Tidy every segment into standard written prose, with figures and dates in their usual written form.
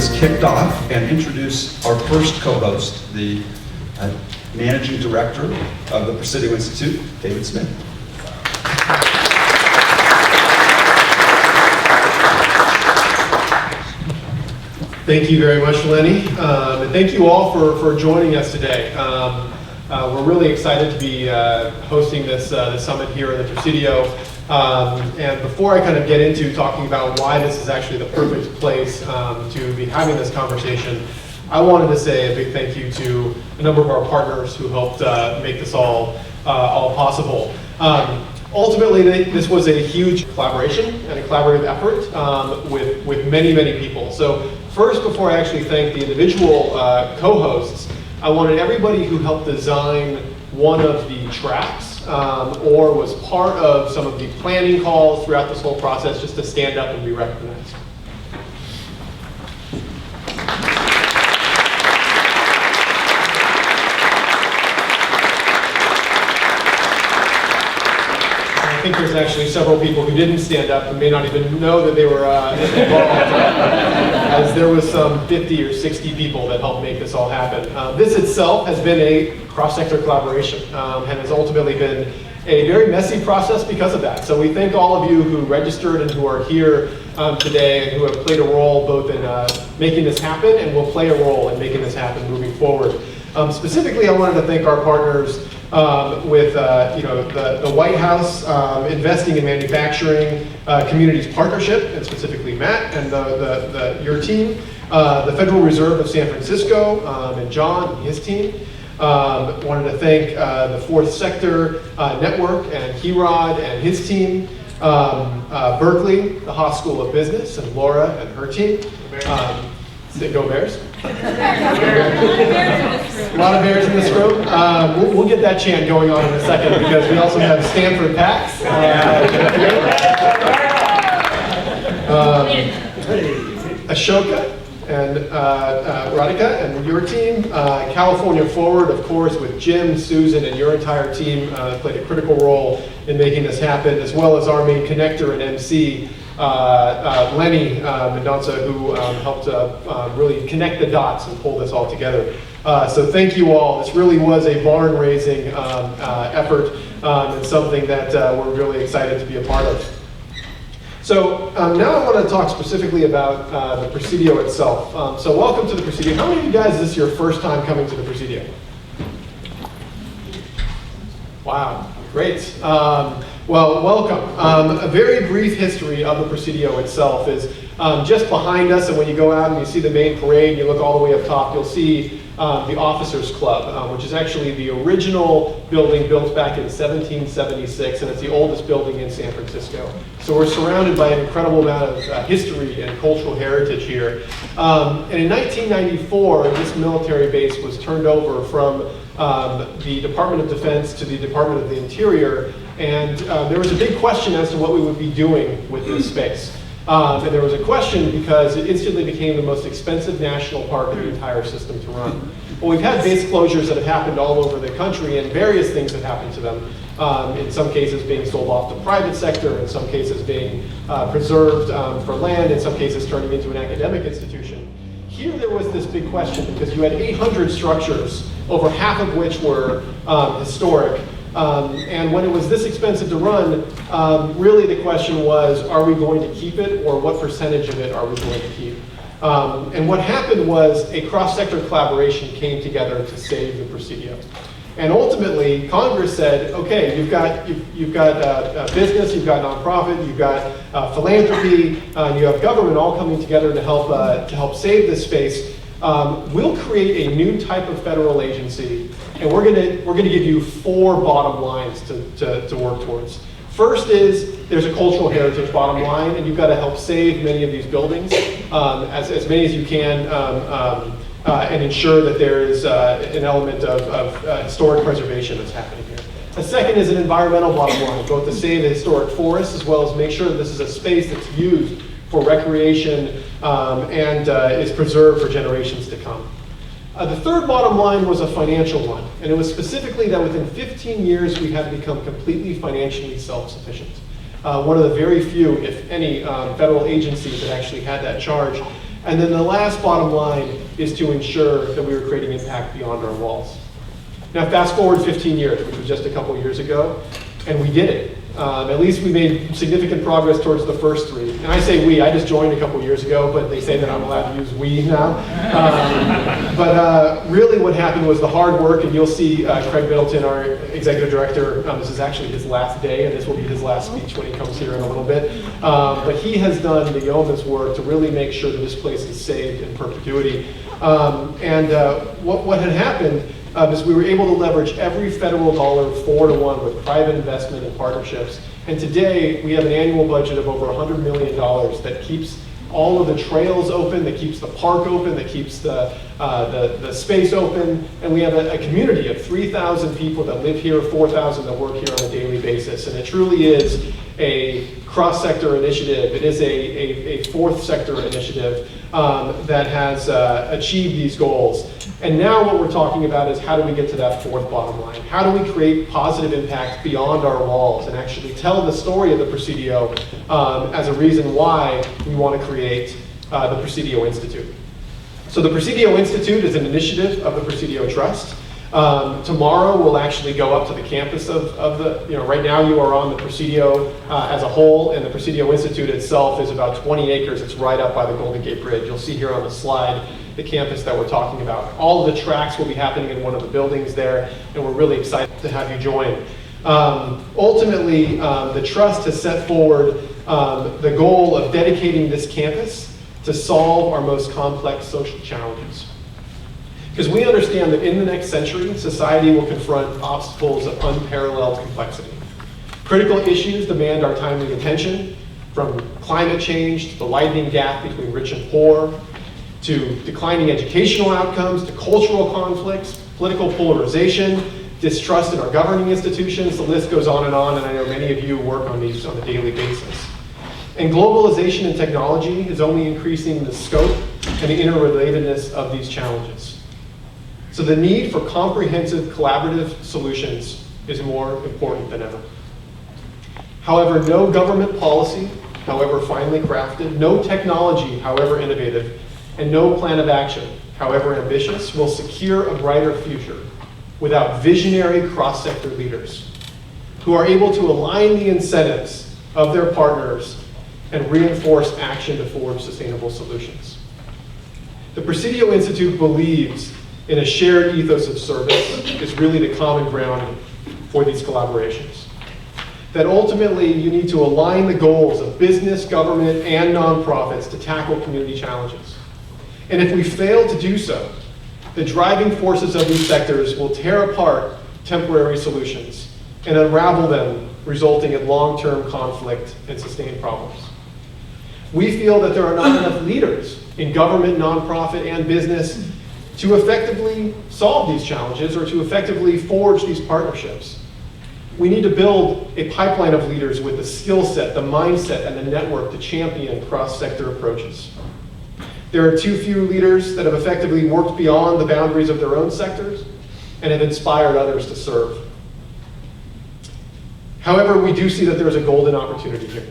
this kicked off and introduce our first co-host, the Managing Director of the Presidio Institute, David Smith. Thank you very much, Lenny. And thank you all for joining us today. We're really excited to be hosting this summit here in the Presidio. And before I kind of get into talking about why this is actually the perfect place to be having this conversation, I wanted to say a big thank you to a number of our partners who helped make this all possible. Ultimately, this was a huge collaboration and a collaborative effort with many, many people. So first, before I actually thank the individual co-hosts, I wanted everybody who helped design one of the tracks or was part of some of the planning calls throughout this whole process just to stand up and be recognized. I think there's actually several people who didn't stand up and may not even know that they were involved, as there was some 50 or 60 people that helped make this all happen. This itself has been a cross-sector collaboration and has ultimately been a very messy process because of that. So we thank all of you who registered and who are here today and who have played a role both in making this happen and will play a role in making this happen moving forward. Specifically, I wanted to thank our partners with the White House Investing in Manufacturing Communities Partnership, and specifically Matt and your team, the Federal Reserve of San Francisco and John and his team. Wanted to thank the Fourth Sector Network and Herod and his team, Berkeley, the Haas School of Business, and Laura and her team. Go Bears. A lot of bears in this room. We'll get that chant going on in a second because we also have Stanford Pax. Ashoka and Radhika and your team. California Forward, of course, with Jim, Susan, and your entire team played a critical role in making this happen, as well as our main connector and MC, Lenny Mendonça, who helped really connect the dots and pull this all together. So thank you all. This really was a barn-raising effort and something that we're really excited to be a part of. So now I want to talk specifically about the Presidio itself. So welcome to the Presidio. How many of you guys, is this your first time coming to the Presidio? Wow, great. Well, welcome. A very brief history of the Presidio itself is just behind us, and when you go out and you see the main parade, you look all the way up top, you'll see the Officers Club, which is actually the original building built back in 1776, and it's the oldest building in San Francisco. So we're surrounded by an incredible amount of history and cultural heritage here. And in 1994, this military base was turned over from the Department of Defense to the Department of the Interior, and there was a big question as to what we would be doing with this space. And there was a question because it instantly became the most expensive national park in the entire system to run. Well, we've had base closures that have happened all over the country, and various things have happened to them. In some cases being sold off to private sector, in some cases being preserved for land, in some cases turning into an academic institution. Here there was this big question because you had 800 structures, over half of which were historic. And when it was this expensive to run, really the question was, are we going to keep it, or what percentage of it are we going to keep? And what happened was a cross-sector collaboration came together to save the Presidio. And ultimately, Congress said, okay, you've got business, you've got nonprofit, you've got philanthropy, and you have government all coming together to help save this space. We'll create a new type of federal agency, and we're gonna give you 4 bottom lines to work towards. First is there's a cultural heritage bottom line, and you've got to help save many of these buildings, as many as you can, and ensure that there is an element of historic preservation that's happening here. A second is an environmental bottom line, both to save the historic forests as well as make sure that this is a space that's used for recreation and is preserved for generations to come. The third bottom line was a financial one, and it was specifically that within 15 years we had to become completely financially self-sufficient. One of the very few, if any, federal agencies that actually had that charge. And then the last bottom line is to ensure that we were creating impact beyond our walls. Now fast forward 15 years, which was just a couple years ago, and we did it. At least we made significant progress towards the first three. And I say we, I just joined a couple years ago, but they say that I'm allowed to use we now. But really what happened was the hard work, and you'll see Craig Middleton, our executive director, this is actually his last day, and this will be his last speech when he comes here in a little bit. But he has done the yeoman's work to really make sure that this place is saved in perpetuity. What had happened is we were able to leverage every federal dollar 4-to-1 with private investment and partnerships. And today, we have an annual budget of over $100 million that keeps all of the trails open, that keeps the park open, that keeps the space open. And we have a community of 3,000 people that live here, 4,000 that work here on a daily basis. And it truly is a cross-sector initiative. It is a fourth sector initiative that has achieved these goals. And now what we're talking about is how do we get to that fourth bottom line? How do we create positive impact beyond our walls and actually tell the story of the Presidio as a reason why we want to create the Presidio Institute. So the Presidio Institute is an initiative of the Presidio Trust. Tomorrow we'll actually go up to the campus of the, right now you are on the Presidio as a whole, and the Presidio Institute itself is about 20 acres. It's right up by the Golden Gate Bridge. You'll see here on the slide the campus that we're talking about. All of the tracks will be happening in one of the buildings there, and we're really excited to have you join. Ultimately, the Trust has set forward the goal of dedicating this campus to solve our most complex social challenges. Because we understand that in the next century, society will confront obstacles of unparalleled complexity. Critical issues demand our timely attention, from climate change to the widening gap between rich and poor, to declining educational outcomes, to cultural conflicts, political polarization, distrust in our governing institutions. The list goes on, and I know many of you work on these on a daily basis. And globalization and technology is only increasing the scope and the interrelatedness of these challenges. So the need for comprehensive collaborative solutions is more important than ever. However, no government policy, however finely crafted, no technology, however innovative, and no plan of action, however ambitious, will secure a brighter future without visionary cross-sector leaders who are able to align the incentives of their partners and reinforce action to forge sustainable solutions. The Presidio Institute believes in a shared ethos of service is really the common ground for these collaborations. That ultimately you need to align the goals of business, government, and nonprofits to tackle community challenges. And if we fail to do so, the driving forces of these sectors will tear apart temporary solutions and unravel them, resulting in long-term conflict and sustained problems. We feel that there are not enough leaders in government, nonprofit, and business to effectively solve these challenges or to effectively forge these partnerships. We need to build a pipeline of leaders with the skill set, the mindset, and the network to champion cross-sector approaches. There are too few leaders that have effectively worked beyond the boundaries of their own sectors and have inspired others to serve. However, we do see that there is a golden opportunity here.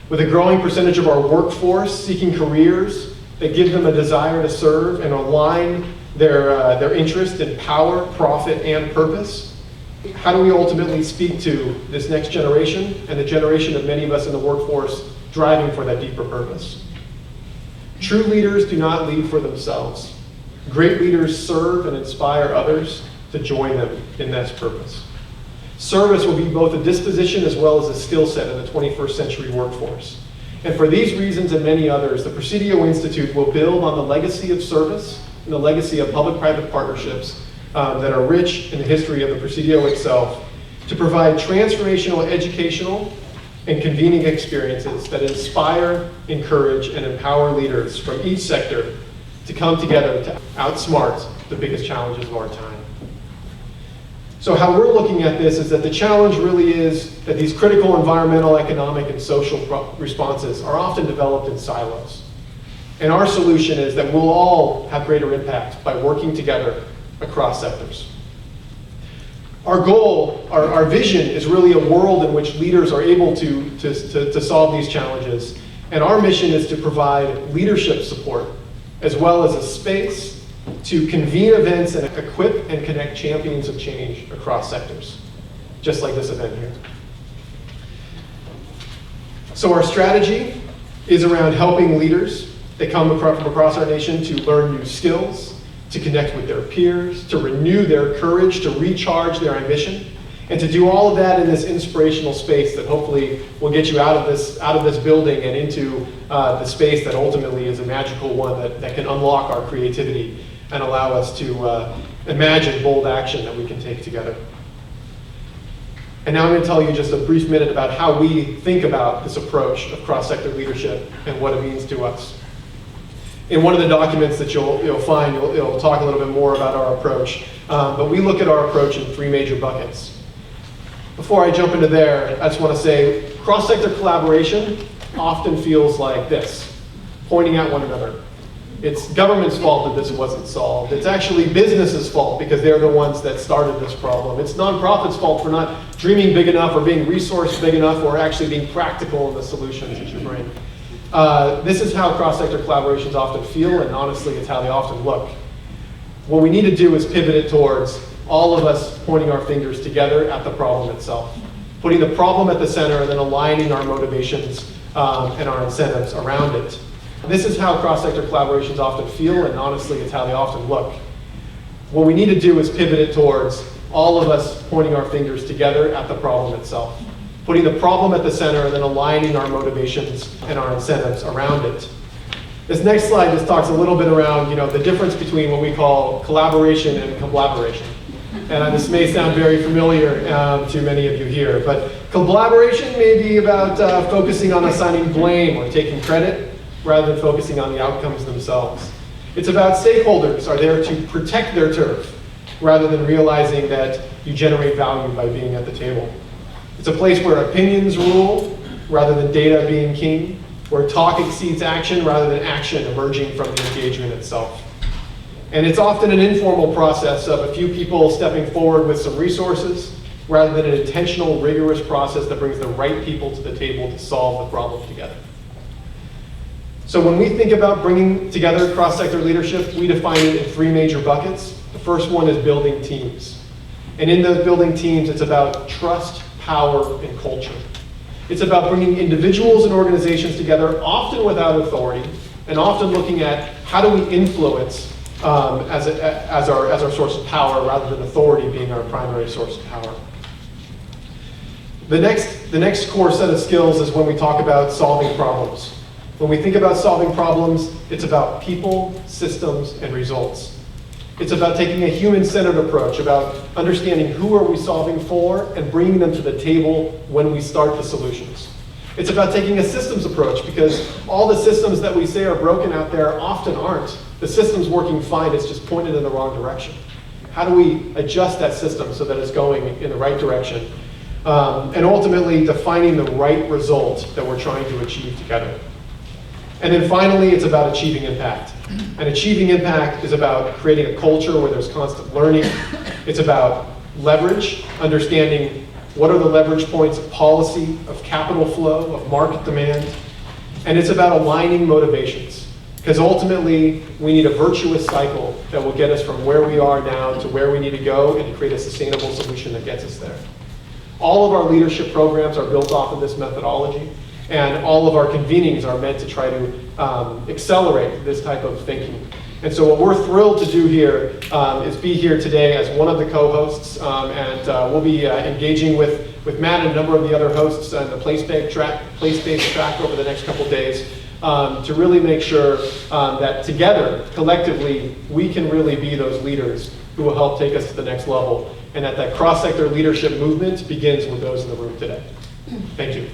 With a growing percentage of our workforce seeking careers that give them a desire to serve and align their interest in power, profit, and purpose, how do we ultimately speak to this next generation and the generation of many of us in the workforce driving for that deeper purpose? True leaders do not lead for themselves. Great leaders serve and inspire others to join them in this purpose. Service will be both a disposition as well as a skill set in the 21st century workforce. And for these reasons and many others, the Presidio Institute will build on the legacy of service and the legacy of public-private partnerships that are rich in the history of the Presidio itself to provide transformational educational and convening experiences that inspire, encourage, and empower leaders from each sector to come together to outsmart the biggest challenges of our time. So how we're looking at this is that the challenge really is that these critical environmental, economic, and social responses are often developed in silos. And our solution is that we'll all have greater impact by working together across sectors. Our goal, our vision is really a world in which leaders are able to solve these challenges And our mission is to provide leadership support, as well as a space to convene events and equip and connect champions of change across sectors, just like this event here. So our strategy is around helping leaders that come from across our nation to learn new skills, to connect with their peers, to renew their courage, to recharge their ambition, and to do all of that in this inspirational space that hopefully will get you out of this building and into the space that ultimately is a magical one that can unlock our creativity and allow us to imagine bold action that we can take together. And now I'm going to tell you just a brief minute about how we think about this approach of cross-sector leadership and what it means to us. In one of the documents that you'll find, it'll talk a little bit more about our approach. But we look at our approach in three major buckets. Before I jump into there, I just want to say cross-sector collaboration often feels like this, pointing at one another. It's government's fault that this wasn't solved. It's actually business's fault because they're the ones that started this problem. It's nonprofit's fault for not dreaming big enough or being resourced big enough or actually being practical in the solutions that you bring. This is how cross-sector collaborations often feel, and honestly, it's how they often look. What we need to do is pivot it towards all of us pointing our fingers together at the problem itself, putting the problem at the center and then aligning our motivations and our incentives around it. This is how cross-sector collaborations often feel, and honestly, it's how they often look. What we need to do is pivot it towards all of us pointing our fingers together at the problem itself, putting the problem at the center and then aligning our motivations and our incentives around it. This next slide just talks a little bit around the difference between what we call collaboration and collaboration. And this may sound very familiar to many of you here, but collaboration may be about focusing on assigning blame or taking credit rather than focusing on the outcomes themselves. It's about stakeholders are there to protect their turf rather than realizing that you generate value by being at the table. It's a place where opinions rule rather than data being king, where talk exceeds action rather than action emerging from the engagement itself. And it's often an informal process of a few people stepping forward with some resources rather than an intentional, rigorous process that brings the right people to the table to solve the problem together. So when we think about bringing together cross-sector leadership, we define it in three major buckets. The first one is building teams. And in those building teams, it's about trust, power, and culture. It's about bringing individuals and organizations together, often without authority, and often looking at how do we influence as our source of power rather than authority being our primary source of power. The next core set of skills is when we talk about solving problems. When we think about solving problems, it's about people, systems, and results. It's about taking a human-centered approach, about understanding who are we solving for and bringing them to the table when we start the solutions. It's about taking a systems approach because all the systems that we say are broken out there often aren't. The system's working fine, it's just pointed in the wrong direction. How do we adjust that system so that it's going in the right direction? And ultimately defining the right result that we're trying to achieve together. And then finally, it's about achieving impact. And achieving impact is about creating a culture where there's constant learning. It's about leverage, understanding what are the leverage points of policy, of capital flow, of market demand. And it's about aligning motivations. Because ultimately, we need a virtuous cycle that will get us from where we are now to where we need to go and to create a sustainable solution that gets us there. All of our leadership programs are built off of this methodology. And all of our convenings are meant to try to accelerate this type of thinking. And so what we're thrilled to do here is be here today as one of the co-hosts, and we'll be engaging with Matt and a number of the other hosts on the place-based track over the next couple days to really make sure that together, collectively, we can really be those leaders who will help take us to the next level, and that cross-sector leadership movement begins with those in the room today. Thank you.